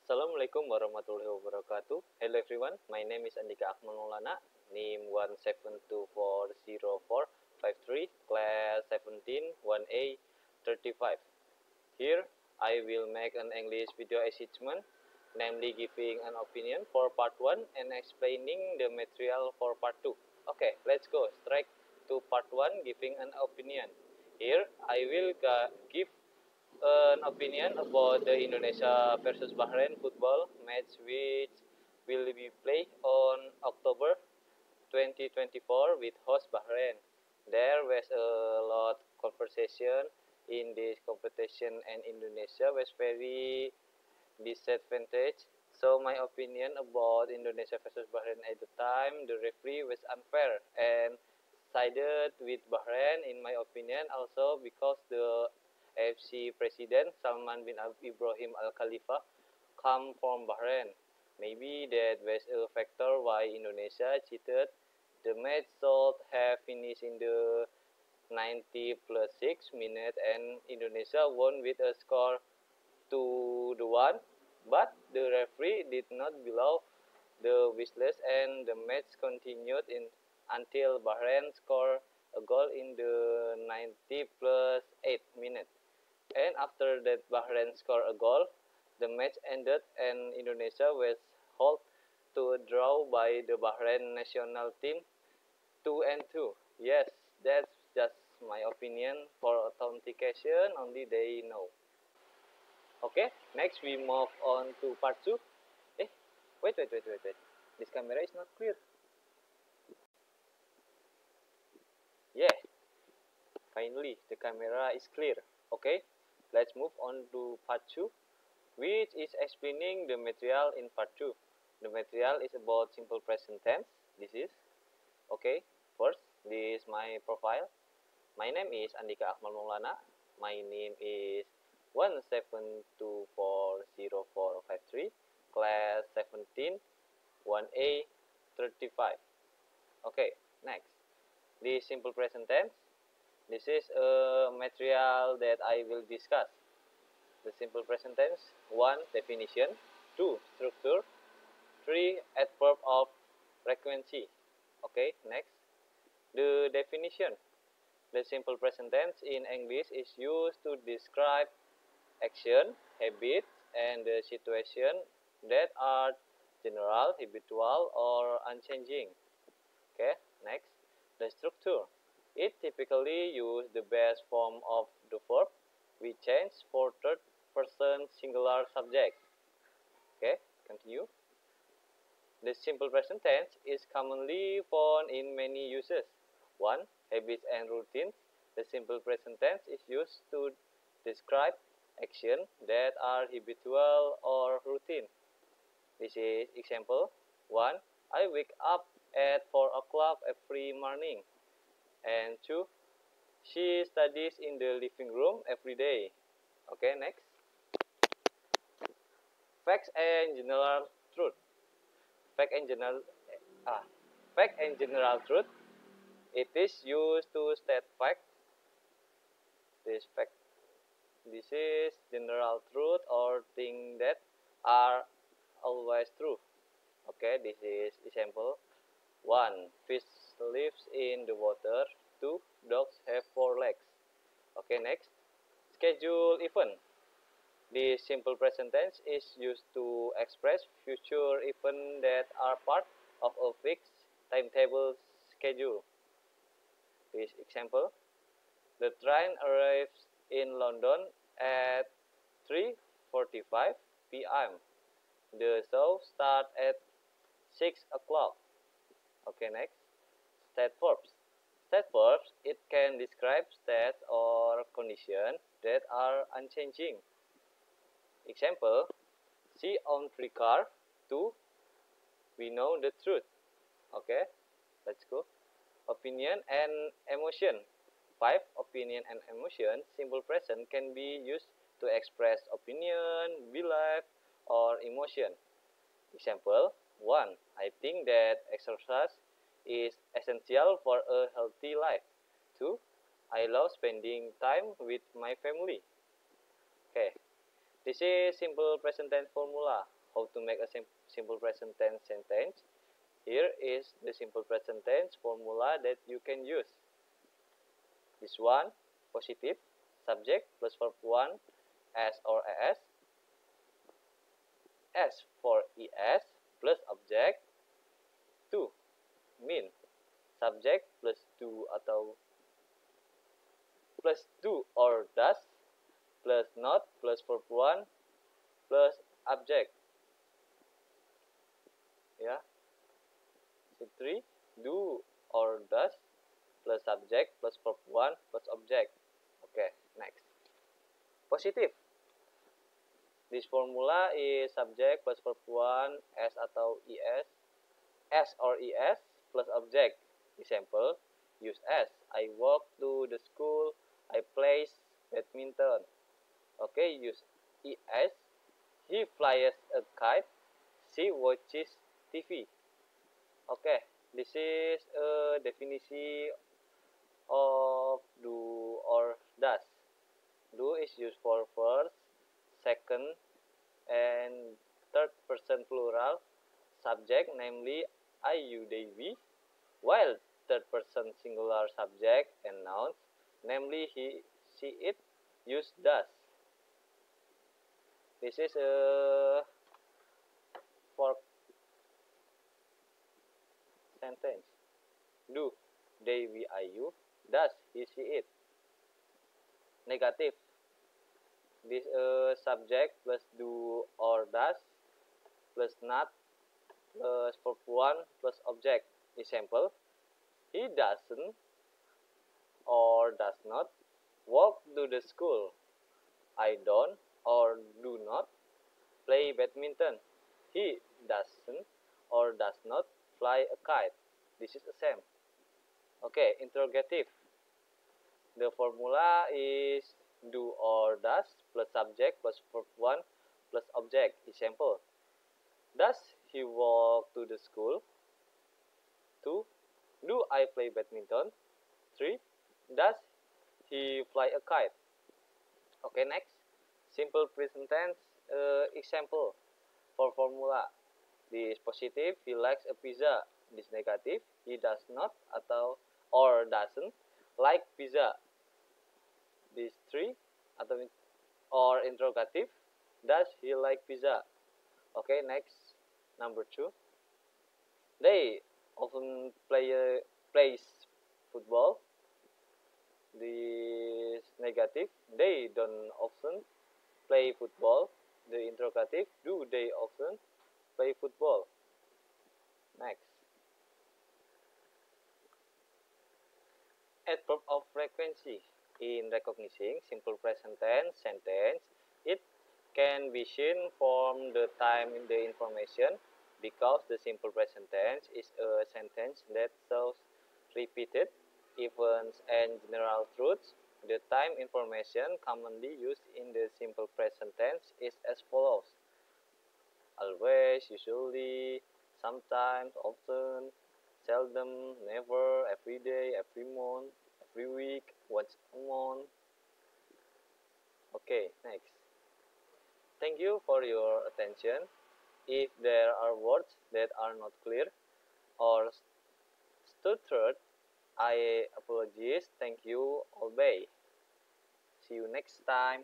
Assalamualaikum warahmatullahi wabarakatuh. Hello everyone, my name is Andika Akmal Maulana, NIM 172404553, class 17, 1A, 35. Here, I will make an English video assessment, namely giving an opinion for part 1 and explaining the material for part 2. Okay, let's go straight to part 1, giving an opinion. Here, I will give an opinion about the Indonesia versus Bahrain football match, which will be played on October 2024 with host Bahrain. There was a lot of conversation in this competition, and Indonesia was very disadvantaged. So my opinion about Indonesia versus Bahrain at the time, the referee was unfair and sided with Bahrain in my opinion, also because the AFC president Salman bin Ibrahim Al Khalifa come from Bahrain. Maybe that was a factor why Indonesia cheated. The match should have finished in the 90 plus 6 minutes and Indonesia won with a score 2-1, but the referee did not blow the whistles and the match continued until Bahrain scored a goal in the 90 plus 8 minutes. And after that Bahrain scored a goal, the match ended and Indonesia was held to a draw by the Bahrain national team 2-2. Yes, that's just my opinion. For authentication, only they know. Okay, next we move on to part 2. Wait. This camera is not clear. Yeah, finally the camera is clear. Okay, let's move on to part 2, which is explaining the material in part 2. The material is about simple present tense. This is okay. First, this is my profile. My name is Andika Akmal Maulana. My name is 172404553, class 17, 1A, 35. Okay, next. This simple present tense. This is a material that I will discuss. The simple present tense. 1. Definition. 2. Structure. 3. Adverb of frequency. Okay, next. The definition. The simple present tense in English is used to describe action, habits, and the situation that are general, habitual, or unchanging. Okay, next. The structure. It typically uses the base form of the verb with change for third person singular subject. Okay, continue. The simple present tense is commonly found in many uses. 1. Habits and routines. The simple present tense is used to describe actions that are habitual or routine. This is example. 1. I wake up at 4 o'clock every morning. And 2. She studies in the living room every day. Okay, next. Facts and general truth. Fact and general fact and general truth. It is used to state fact. This is general truth or things that are always true. Okay, this is example. 1. Fish lives in the water. 2. Dogs have 4 legs. Okay, next. Schedule event. The simple present tense is used to express future events that are part of a fixed timetable schedule. This example. The train arrives in London at 3:45 p.m. The show starts at 6 o'clock. Okay, next. State verbs. State verbs, it can describe states or conditions that are unchanging. Example, she owns 3 cars. 2. We know the truth. Okay, let's go. Opinion and emotion. 5. Opinion and emotion. Simple present can be used to express opinion, belief, or emotion. Example 1. I think that exercise is essential for a healthy life. 2. I love spending time with my family. Okay. This is simple present tense formula. How to make a simple present tense sentence. Here is the simple present tense formula that you can use. This one, positive, subject plus verb 1, S or AS. S for ES plus object. 2, mean, subject plus do atau plus do or does plus not plus verb 1 plus object. Ya. 3, do or does plus subject plus verb 1 plus object. Okay, next. Positive. This formula is subject plus verb 1, S atau ES, S or ES plus object. Example, use S. I walk to the school. I play badminton. Okay, use ES. He flies a kite. She watches TV. Okay, this is a definition of do or does. Do is used for first, second, and third person plural subject, namely I, you, they, we, while third person singular subject and nouns, namely he, she, it, use does. This is a for sentence. Do, they, we, I, you, does, he, she, it. Negative. This subject plus do or does plus not plus verb 1 plus object. Example, he doesn't or does not walk to the school. I don't or do not play badminton. He doesn't or does not fly a kite. This is the same. Okay, interrogative. The formula is do or does plus subject plus verb 1 plus object. Example, does he walk to the school? 2, do I play badminton? 3, does he fly a kite? Okay, next. Simple present tense example for formula. This positive, he likes a pizza. This negative, he does not atau or doesn't like pizza. This 3 atau or interrogative, does he like pizza? Okay, next. Number 2. They often plays football. This negative, they don't often play football. The interrogative, do they often play football? Next. Adverb of frequency. In recognizing simple present tense sentence, it can be seen from the time in the information because the simple present tense is a sentence that shows repeated events and general truths. The time information commonly used in the simple present tense is as follows: always, usually, sometimes, often, seldom, never, every day, every month, every week, once a month. Okay, next. Thank you for your attention. If there are words that are not clear or stuttered, I apologize. Thank you, obey. See you next time.